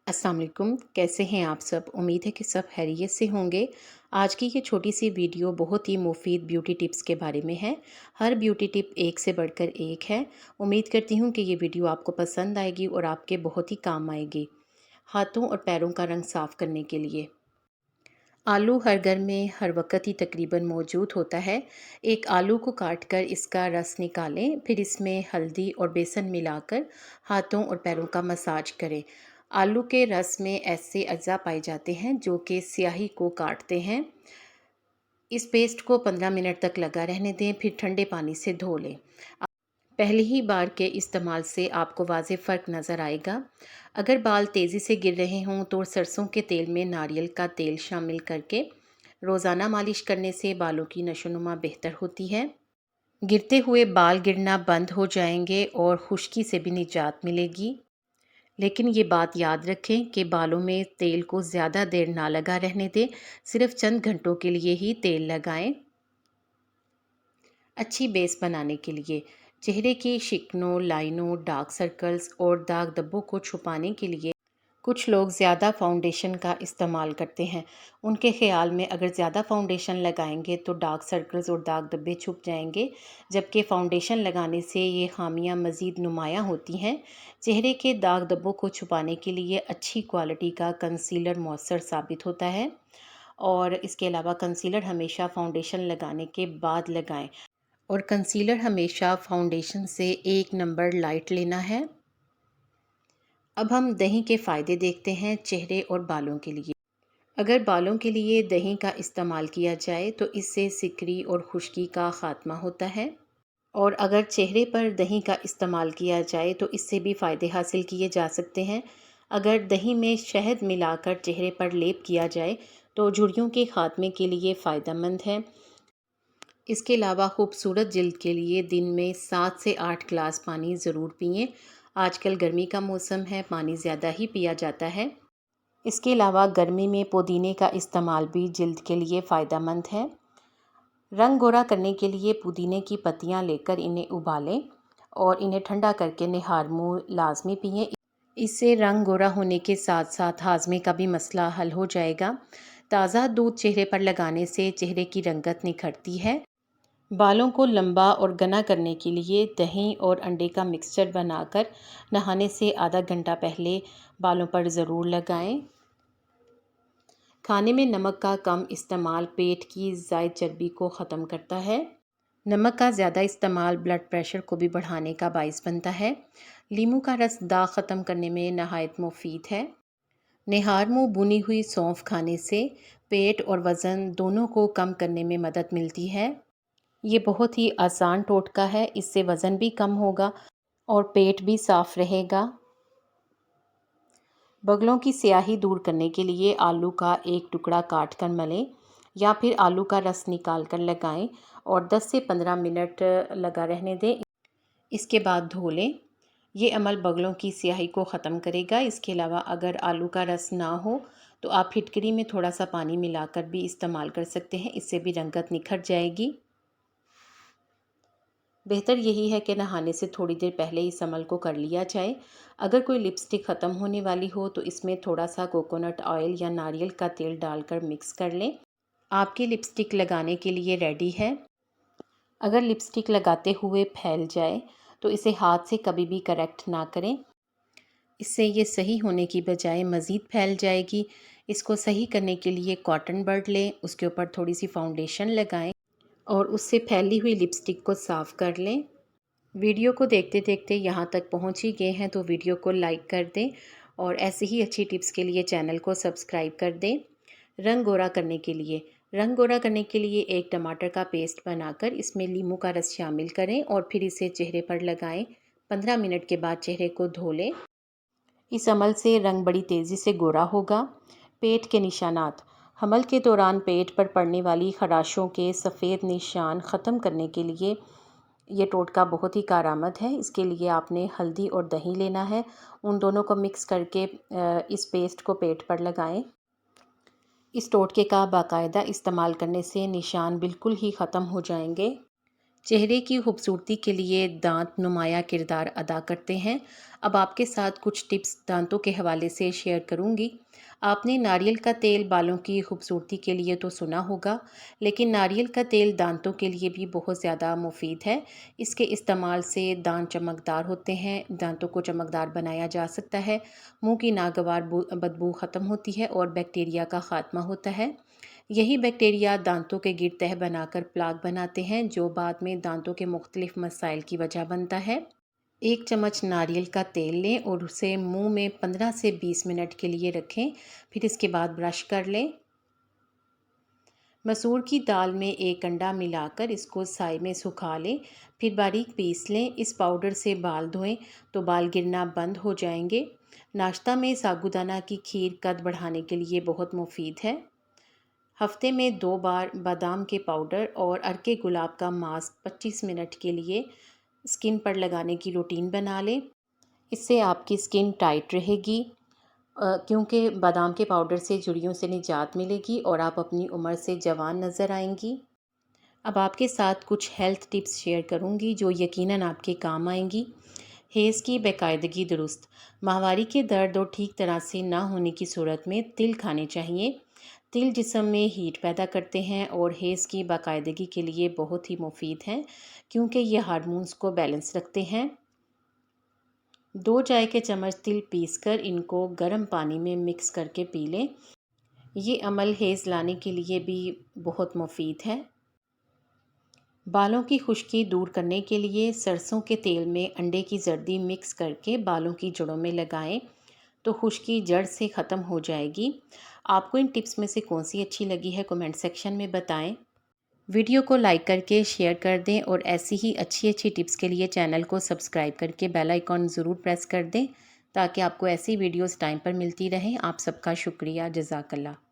अस्सलाम वालेकुम। कैसे हैं आप सब? उम्मीद है कि सब खैरियत से होंगे। आज की ये छोटी सी वीडियो बहुत ही मुफीद ब्यूटी टिप्स के बारे में है। हर ब्यूटी टिप एक से बढ़कर एक है। उम्मीद करती हूँ कि ये वीडियो आपको पसंद आएगी और आपके बहुत ही काम आएगी। हाथों और पैरों का रंग साफ़ करने के लिए आलू हर घर में हर वक्त ही तकरीबन मौजूद होता है। एक आलू को काट कर इसका रस निकालें, फिर इसमें हल्दी और बेसन मिलाकर हाथों और पैरों का मसाज करें। आलू के रस में ऐसे अज्जा पाए जाते हैं जो कि स्याही को काटते हैं। इस पेस्ट को 15 मिनट तक लगा रहने दें, फिर ठंडे पानी से धो लें। पहली ही बार के इस्तेमाल से आपको वाज़ेह फ़र्क नज़र आएगा। अगर बाल तेज़ी से गिर रहे हों तो सरसों के तेल में नारियल का तेल शामिल करके रोज़ाना मालिश करने से बालों की नशोनुमा बेहतर होती है। गिरते हुए बाल गिरना बंद हो जाएंगे और खुश्की से भी निजात मिलेगी। लेकिन ये बात याद रखें कि बालों में तेल को ज़्यादा देर ना लगा रहने दें, सिर्फ चंद घंटों के लिए ही तेल लगाएं। अच्छी बेस बनाने के लिए चेहरे की शिकनों, लाइनों, डार्क सर्कल्स और दाग धब्बों को छुपाने के लिए कुछ लोग ज़्यादा फाउंडेशन का इस्तेमाल करते हैं। उनके ख़्याल में अगर ज़्यादा फाउंडेशन लगाएंगे तो डार्क सर्कल्स और दाग धब्बे छुप जाएंगे, जबकि फ़ाउंडेशन लगाने से ये खामियां मज़ीद नुमायाँ होती हैं। चेहरे के दाग धब्बों को छुपाने के लिए अच्छी क्वालिटी का कंसीलर मौसर साबित होता है। और इसके अलावा कंसीलर हमेशा फाउंडेशन लगाने के बाद लगाएं और कंसीलर हमेशा फाउंडेशन से 1 नंबर लाइट लेना है। अब हम दही के फ़ायदे देखते हैं चेहरे और बालों के लिए। अगर बालों के लिए दही का इस्तेमाल किया जाए तो इससे सिकरी और खुश्की का ख़ात्मा होता है। और अगर चेहरे पर दही का इस्तेमाल किया जाए तो इससे भी फ़ायदे हासिल किए जा सकते हैं। अगर दही में शहद मिलाकर चेहरे पर लेप किया जाए तो झुर्रियों के ख़ात्मे के लिए फ़ायदेमंद है। इसके अलावा खूबसूरत जिल्द के लिए दिन में 7 से 8 गिलास पानी ज़रूर पिएं। आजकल गर्मी का मौसम है, पानी ज़्यादा ही पिया जाता है। इसके अलावा गर्मी में पुदीने का इस्तेमाल भी जिल्द के लिए फ़ायदेमंद है। रंग गोरा करने के लिए पुदीने की पत्तियां लेकर इन्हें उबालें और इन्हें ठंडा करके निहार मुँह लाजमी पिएं। इससे रंग गोरा होने के साथ साथ हाजमे का भी मसला हल हो जाएगा। ताज़ा दूध चेहरे पर लगाने से चेहरे की रंगत निखरती है। बालों को लंबा और घना करने के लिए दही और अंडे का मिक्सचर बनाकर नहाने से आधा घंटा पहले बालों पर ज़रूर लगाएं। खाने में नमक का कम इस्तेमाल पेट की ज़ायद चर्बी को ख़त्म करता है। नमक का ज़्यादा इस्तेमाल ब्लड प्रेशर को भी बढ़ाने का बाइस बनता है। लीमू का रस दाग ख़त्म करने में नहायत मुफीद है। निहार मुँह भुनी हुई सौंफ खाने से पेट और वज़न दोनों को कम करने में मदद मिलती है। ये बहुत ही आसान टोटका है, इससे वज़न भी कम होगा और पेट भी साफ़ रहेगा। बगलों की स्याही दूर करने के लिए आलू का एक टुकड़ा काट कर मलें या फिर आलू का रस निकाल कर लगाएं और 10 से 15 मिनट लगा रहने दें। इसके बाद धो लें। ये अमल बगलों की स्याही को ख़त्म करेगा। इसके अलावा अगर आलू का रस ना हो तो आप फिटकरी में थोड़ा सा पानी मिलाकर भी इस्तेमाल कर सकते हैं, इससे भी रंगत निखर जाएगी। बेहतर यही है कि नहाने से थोड़ी देर पहले इस अमल को कर लिया जाए। अगर कोई लिपस्टिक ख़त्म होने वाली हो तो इसमें थोड़ा सा कोकोनट ऑयल या नारियल का तेल डालकर मिक्स कर लें। आपकी लिपस्टिक लगाने के लिए रेडी है। अगर लिपस्टिक लगाते हुए फैल जाए तो इसे हाथ से कभी भी करेक्ट ना करें, इससे ये सही होने की बजाय मज़ीद फैल जाएगी। इसको सही करने के लिए कॉटन बड लें, उसके ऊपर थोड़ी सी फाउंडेशन लगाएं और उससे फैली हुई लिपस्टिक को साफ़ कर लें। वीडियो को देखते देखते यहाँ तक पहुँच ही गए हैं तो वीडियो को लाइक कर दें और ऐसे ही अच्छी टिप्स के लिए चैनल को सब्सक्राइब कर दें। रंग गोरा करने के लिए एक टमाटर का पेस्ट बनाकर इसमें नींबू का रस शामिल करें और फिर इसे चेहरे पर लगाएं। 15 मिनट के बाद चेहरे को धो लें। इस अमल से रंग बड़ी तेज़ी से गोरा होगा। पेट के निशानात हमल के दौरान पेट पर पड़ने वाली खराशों के सफ़ेद निशान ख़त्म करने के लिए ये टोटका बहुत ही कारआमद है। इसके लिए आपने हल्दी और दही लेना है। उन दोनों को मिक्स करके इस पेस्ट को पेट पर लगाएं। इस टोटके का बाकायदा इस्तेमाल करने से निशान बिल्कुल ही ख़त्म हो जाएंगे। चेहरे की खूबसूरती के लिए दांत नुमाया किरदार अदा करते हैं। अब आपके साथ कुछ टिप्स दांतों के हवाले से शेयर करूंगी। आपने नारियल का तेल बालों की खूबसूरती के लिए तो सुना होगा, लेकिन नारियल का तेल दांतों के लिए भी बहुत ज़्यादा मुफीद है। इसके इस्तेमाल से दांत चमकदार होते हैं, दांतों को चमकदार बनाया जा सकता है, मुंह की नागवार बदबू ख़त्म होती है और बैक्टीरिया का ख़ात्मा होता है। यही बैक्टीरिया दांतों के गिर तह बनाकर प्लाक बनाते हैं, जो बाद में दांतों के मुख्तलिफ मसाइल की वजह बनता है। एक चम्मच नारियल का तेल लें और उसे मुंह में 15 से 20 मिनट के लिए रखें। फिर इसके बाद ब्रश कर लें। मसूर की दाल में एक अंडा मिलाकर इसको साए में सुखा लें। फिर बारीक पीस लें। इस पाउडर से बाल धोएं तो बाल गिरना बंद हो जाएंगे। नाश्ता में साबूदाना की खीर कद बढ़ाने के लिए बहुत मुफीद है। हफ्ते में 2 बार बादाम के पाउडर और अर्के गुलाब का मास्क 25 मिनट के लिए स्किन पर लगाने की रूटीन बना लें। इससे आपकी स्किन टाइट रहेगी, क्योंकि बादाम के पाउडर से झुर्रियों से निजात मिलेगी और आप अपनी उम्र से जवान नज़र आएंगी। अब आपके साथ कुछ हेल्थ टिप्स शेयर करूंगी जो यकीनन आपके काम आएंगी। हेज़ की बाकायदगी दुरुस्त। माहवारी के दर्द और ठीक तरह से ना होने की सूरत में तिल खाने चाहिए। तिल जिस्म में हीट पैदा करते हैं और हेज़ की बाकायदगी के लिए बहुत ही मुफीद हैं, क्योंकि ये हार्मोन्स को बैलेंस रखते हैं। 2 चाय के चम्मच तिल पीसकर इनको गर्म पानी में मिक्स करके पी लें। ये अमल हेज़ लाने के लिए भी बहुत मुफीद है। बालों की खुश्की दूर करने के लिए सरसों के तेल में अंडे की जर्दी मिक्स करके बालों की जड़ों में लगाएं तो खुश्की जड़ से ख़त्म हो जाएगी। आपको इन टिप्स में से कौन सी अच्छी लगी है, कमेंट सेक्शन में बताएं। वीडियो को लाइक करके शेयर कर दें और ऐसी ही अच्छी अच्छी टिप्स के लिए चैनल को सब्सक्राइब करके बेल आइकॉन ज़रूर प्रेस कर दें, ताकि आपको ऐसी वीडियोस टाइम पर मिलती रहें। आप सबका शुक्रिया। जज़ाकल्लाह।